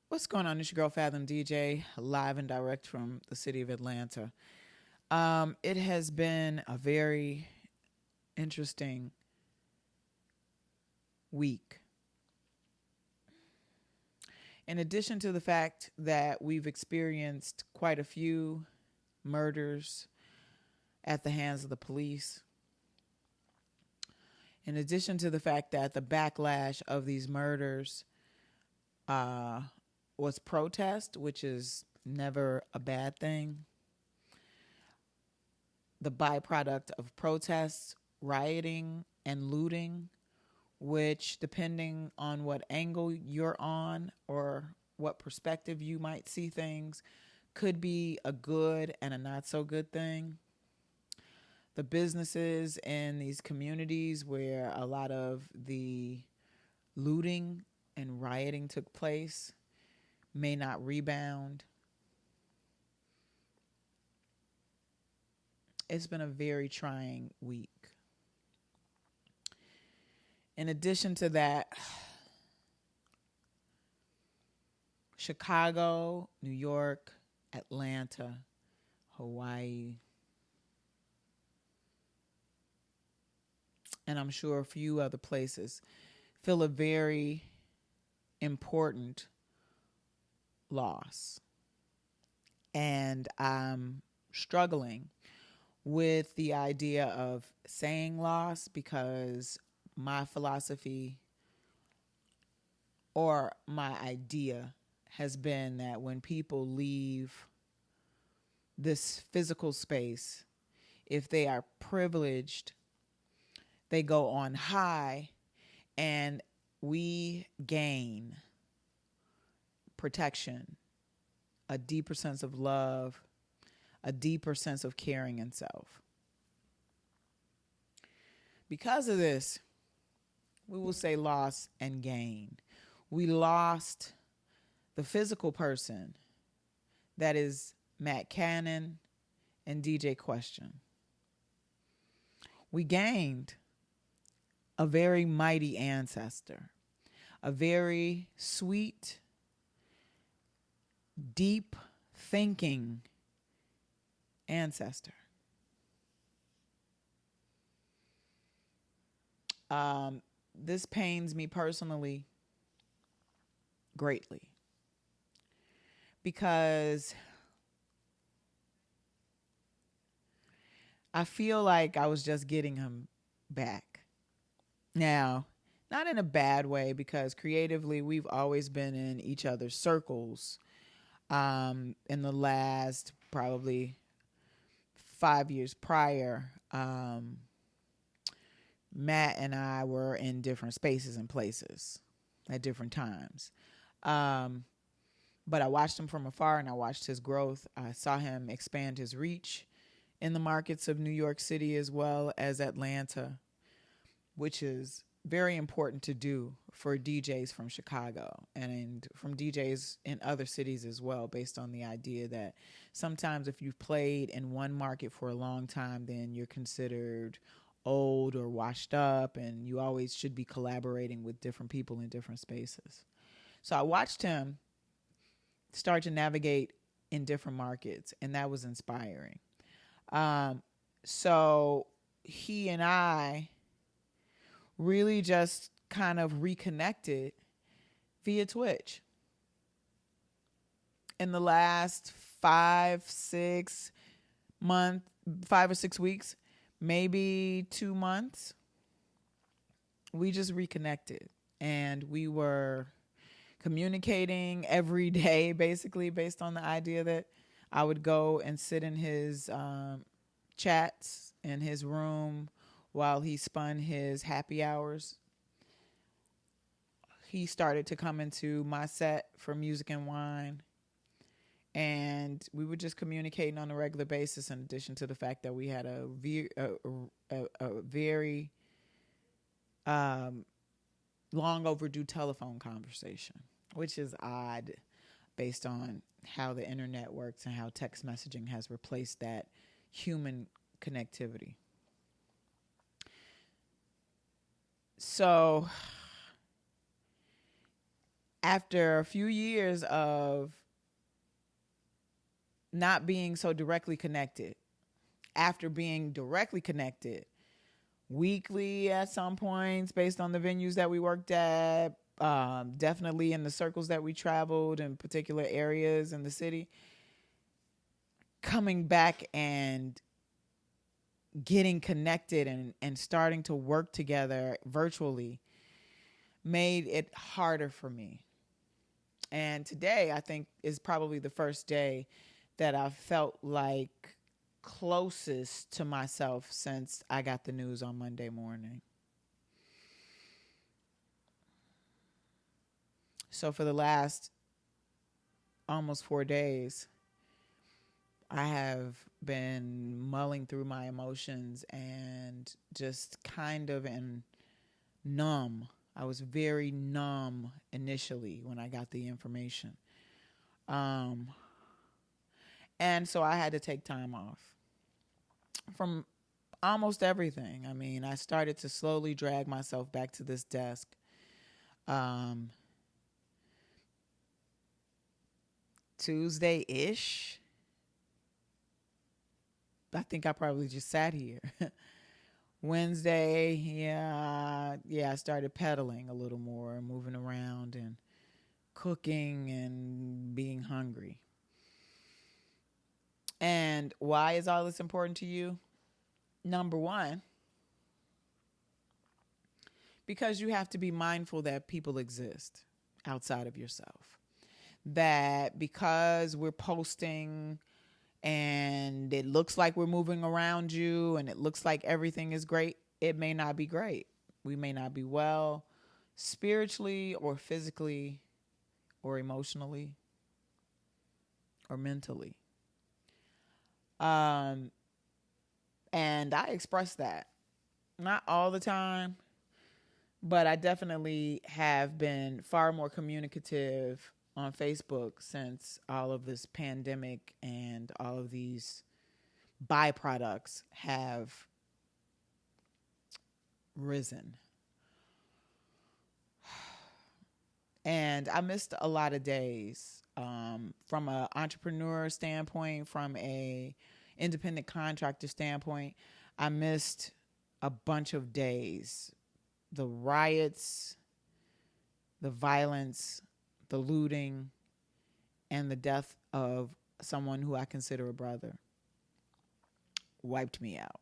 What's going on? It's your girl Fathom DJ, live and direct from the city of Atlanta. It has been a very interesting week. In addition to the fact that we've experienced quite a few murders at the hands of the police, in addition to the fact that the backlash of these murders uh, was protest, which is never a bad thing, the byproduct of protests, rioting, and looting, which, depending on what angle you're on or what perspective you might see things, could be a good and a not so good thing. The businesses in these communities where a lot of the looting and rioting took place may not rebound. It's been a very trying week. In addition to that, Chicago, New York, Atlanta, Hawaii, and I'm sure a few other places feel a very important loss. And I'm struggling with the idea of saying loss because my philosophy or my idea has been that when people leave this physical space, if they are privileged, they go on high and we gain protection, a deeper sense of love, a deeper sense of caring in self. Because of this, we will say loss and gain. We lost the physical person that is Matt Cannon and DJ Question. We gained a very mighty ancestor, a very sweet, deep thinking ancestor. This pains me personally greatly because I feel like I was just getting him back. Now, not in a bad way, because creatively we've always been in each other's circles. In the last probably 5 years prior, Matt and I were in different spaces and places at different times. But I watched him from afar and I watched his growth. I saw him expand his reach in the markets of New York City as well as Atlanta, which is very important to do for DJs from Chicago and from DJs in other cities as well, based on the idea that sometimes if you've played in one market for a long time, then you're considered old or washed up, and you always should be collaborating with different people in different spaces. So I watched him start to navigate in different markets, and that was inspiring. So he and I really just kind of reconnected via Twitch. In the last 5 or 6 weeks, maybe 2 months, we just reconnected and we were communicating every day, basically, based on the idea that I would go and sit in his chats in his room while he spun his happy hours. He started to come into my set for Music and Wine, and we were just communicating on a regular basis, in addition to the fact that we had a very long overdue telephone conversation, which is odd based on how the internet works and how text messaging has replaced that human connectivity. So after a few years of not being so directly connected, after being directly connected weekly at some points based on the venues that we worked at, definitely in the circles that we traveled in particular areas in the city, coming back and getting connected and starting to work together virtually made it harder for me. And today, I think, is probably the first day that I felt like closest to myself since I got the news on Monday morning. So for the last almost 4 days, I have been mulling through my emotions and just kind of in numb. I was very numb initially when I got the information. And so I had to take time off from almost everything. I mean, I started to slowly drag myself back to this desk. Tuesday-ish. I think I probably just sat here. Wednesday, I started pedaling a little more and moving around and cooking and being hungry. And why is all this important to you? Number one, because you have to be mindful that people exist outside of yourself. That because we're posting and it looks like we're moving around you and it looks like everything is great, it may not be great. We may not be well spiritually or physically or emotionally or mentally. And I express that. Not all the time, but I definitely have been far more communicative on Facebook since all of this pandemic and all of these byproducts have risen. And I missed a lot of days from an entrepreneur standpoint, from a independent contractor standpoint. I missed a bunch of days. The riots, the violence, the looting, and the death of someone who I consider a brother wiped me out.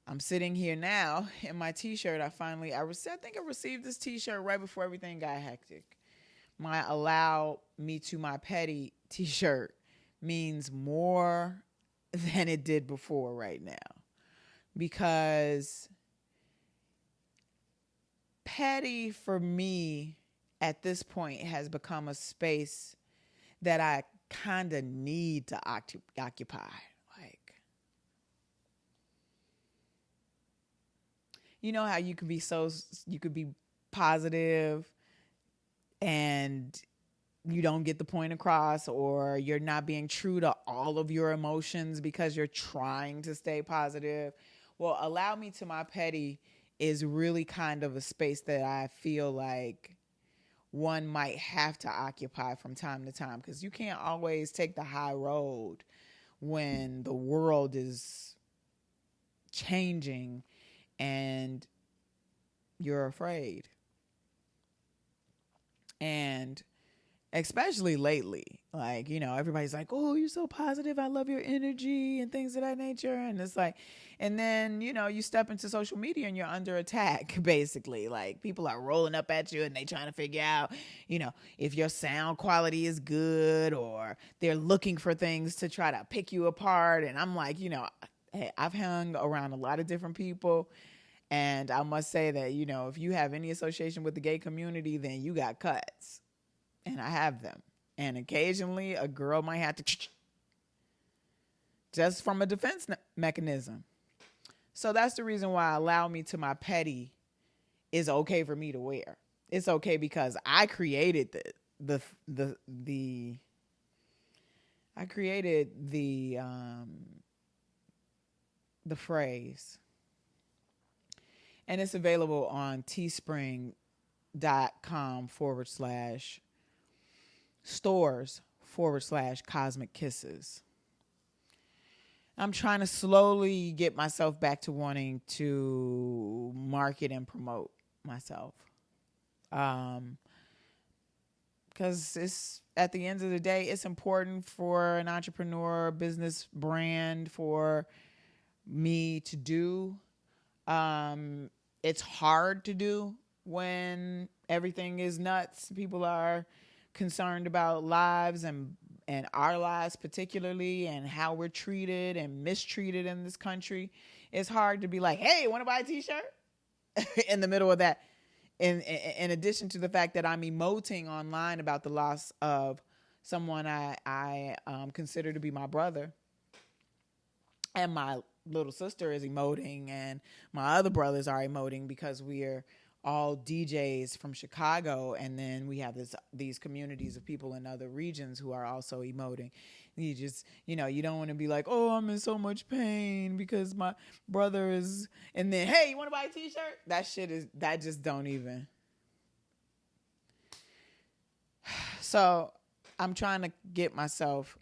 I'm sitting here now in my t-shirt. I think I received this t-shirt right before everything got hectic. My Allow Me to My Petty t-shirt means more than it did before right now. Because petty for me at this point has become a space that I kind of need to occupy. Like, you know how you could be positive and you don't get the point across, or you're not being true to all of your emotions because you're trying to stay positive. Well, Allow Me to My Petty is really kind of a space that I feel like one might have to occupy from time to time, because you can't always take the high road when the world is changing and you're afraid. And especially lately, like, everybody's like, oh, you're so positive, I love your energy and things of that nature. And it's like, and then, you step into social media and you're under attack, basically. Like, people are rolling up at you and they trying to figure out, if your sound quality is good, or they're looking for things to try to pick you apart. And I'm like, hey, I've hung around a lot of different people. And I must say that, if you have any association with the gay community, then you got cuts. And I have them. And occasionally a girl might have to, just from a defense mechanism. So that's the reason why Allow Me to My Petty is okay for me to wear. It's okay because I created the phrase. And it's available on teespring.com/Allow .com/stores/cosmic kisses. I'm trying to slowly get myself back to wanting to market and promote myself. Because it's, at the end of the day, it's important for an entrepreneur, business brand, for me to do. It's hard to do when everything is nuts. People are concerned about lives and our lives particularly, and how we're treated and mistreated in this country. It's hard to be like, hey, want to buy a t-shirt? In the middle of that. In addition to the fact that I'm emoting online about the loss of someone I consider to be my brother, and my little sister is emoting, and my other brothers are emoting, because we're all DJs from Chicago, and then we have these communities of people in other regions who are also emoting. You just, you don't want to be like, oh, I'm in so much pain because my brother is, and then, hey, you want to buy a t-shirt? That just don't even. So I'm trying to get myself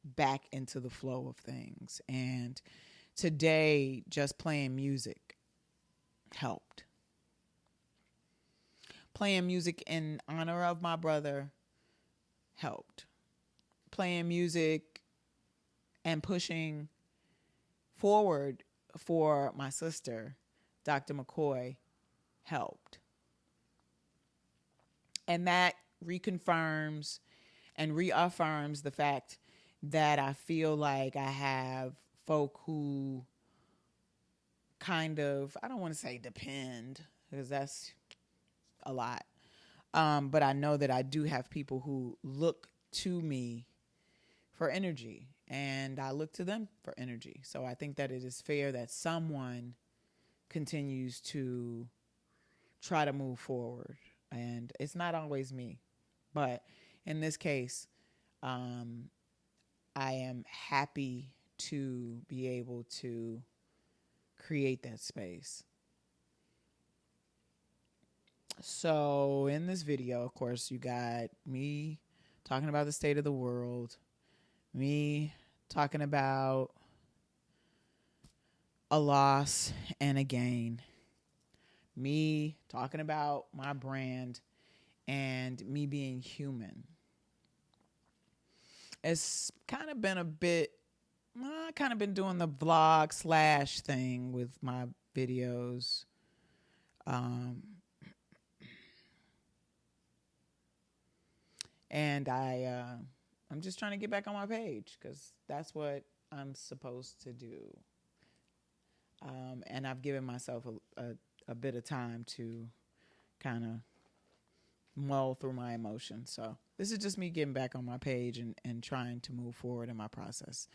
back into the flow of things. And today, just playing music helped. Playing music in honor of my brother helped. Playing music and pushing forward for my sister, Dr. McCoy, helped. And that reconfirms and reaffirms the fact that I feel like I have folk who kind of, I don't want to say depend, because that's a lot. But I know that I do have people who look to me for energy, and I look to them for energy. So I think that it is fair that someone continues to try to move forward. And it's not always me. But in this case, I am happy to be able to create that space. So in this video, of course, you got me talking about the state of the world, me talking about a loss and a gain, me talking about my brand, and me being human. It's kind of been I been doing the vlog / thing with my videos. And I'm just trying to get back on my page, because that's what I'm supposed to do. And I've given myself a bit of time to kind of mull through my emotions. So this is just me getting back on my page and trying to move forward in my process.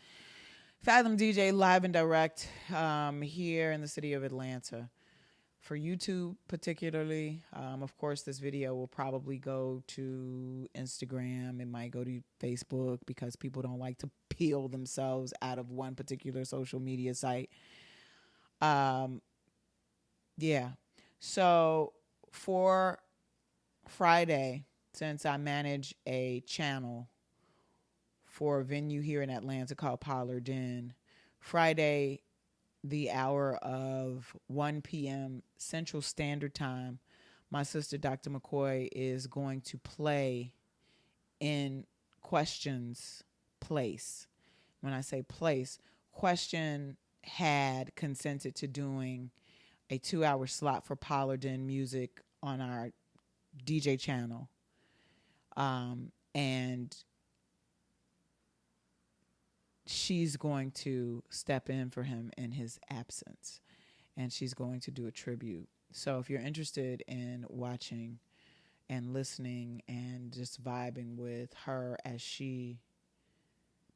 Fathom DJ live and direct here in the city of Atlanta. For YouTube particularly, of course, this video will probably go to Instagram. It might go to Facebook, because people don't like to peel themselves out of one particular social media site. Yeah. So for Friday, since I manage a channel for a venue here in Atlanta called Pollard Den, Friday, the hour of 1 p.m. Central Standard Time, my sister, Dr. McCoy, is going to play in Question's place. When I say place, Question had consented to doing a 2-hour slot for Pollard Den music on our DJ channel. And she's going to step in for him in his absence, and she's going to do a tribute. So if you're interested in watching and listening and just vibing with her as she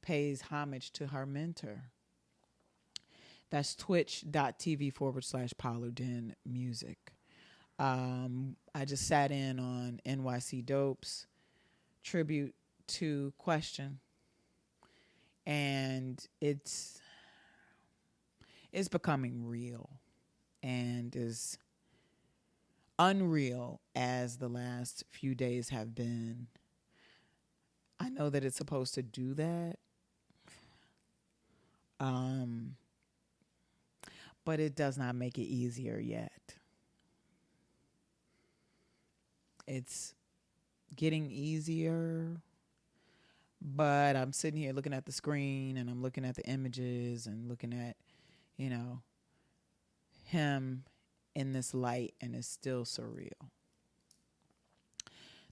pays homage to her mentor, that's twitch.tv/Pollard Den music. I just sat in on NYC Dope's tribute to Question, and it's becoming real and is unreal as the last few days have been, I know that it's supposed to do that. But it does not make it easier yet. It's getting easier, but I'm sitting here looking at the screen and I'm looking at the images and looking at, him in this light, and it's still surreal.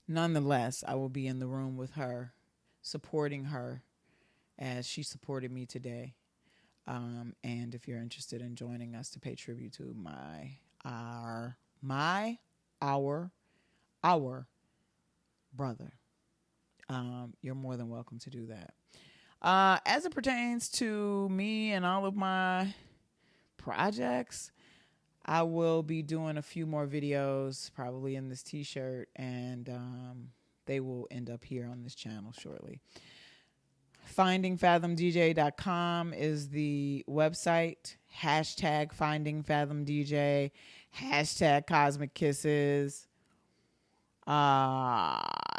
Nonetheless, I will be in the room with her, supporting her as she supported me today. And if you're interested in joining us to pay tribute to our brother, you're more than welcome to do that. As it pertains to me and all of my projects, I will be doing a few more videos, probably in this t-shirt, and they will end up here on this channel shortly. FindingFathomDJ.com is the website. Hashtag FindingFathomDJ. Hashtag Cosmic Kisses.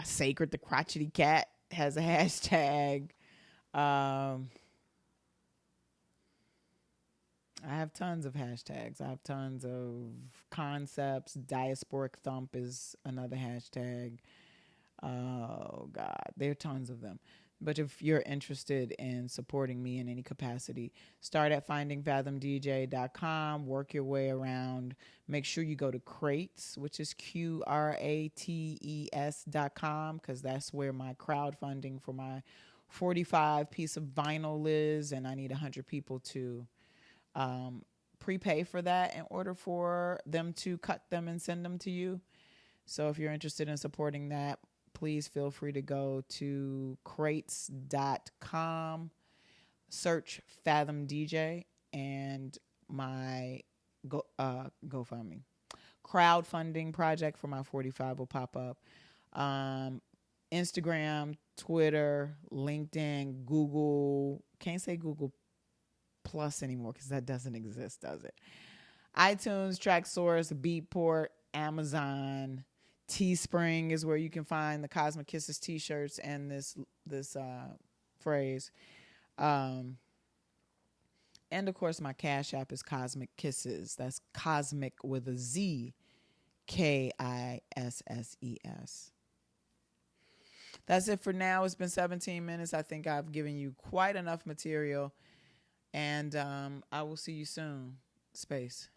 Sacred the Crotchety Cat has a hashtag. I have tons of hashtags. I have tons of concepts. Diasporic Thump is another hashtag. Oh, God. There are tons of them. But if you're interested in supporting me in any capacity, start at FindingFathomDJ.com, work your way around. Make sure you go to Crates, which is QRATES.com, because that's where my crowdfunding for my 45 piece of vinyl is, and I need 100 people to prepay for that in order for them to cut them and send them to you. So if you're interested in supporting that, please feel free to go to crates.com, search Fathom DJ, and my GoFundMe. Crowdfunding project for my 45 will pop up. Instagram, Twitter, LinkedIn, Google. Can't say Google Plus anymore because that doesn't exist, does it? iTunes, TrackSource, Beatport, Amazon. Teespring is where you can find the Cosmic Kisses t-shirts and this phrase. And of course, my Cash App is Cosmic Kisses. That's Cosmic with a Z, KISSES. That's it for now. It's been 17 minutes. I think I've given you quite enough material. And I will see you soon. Space.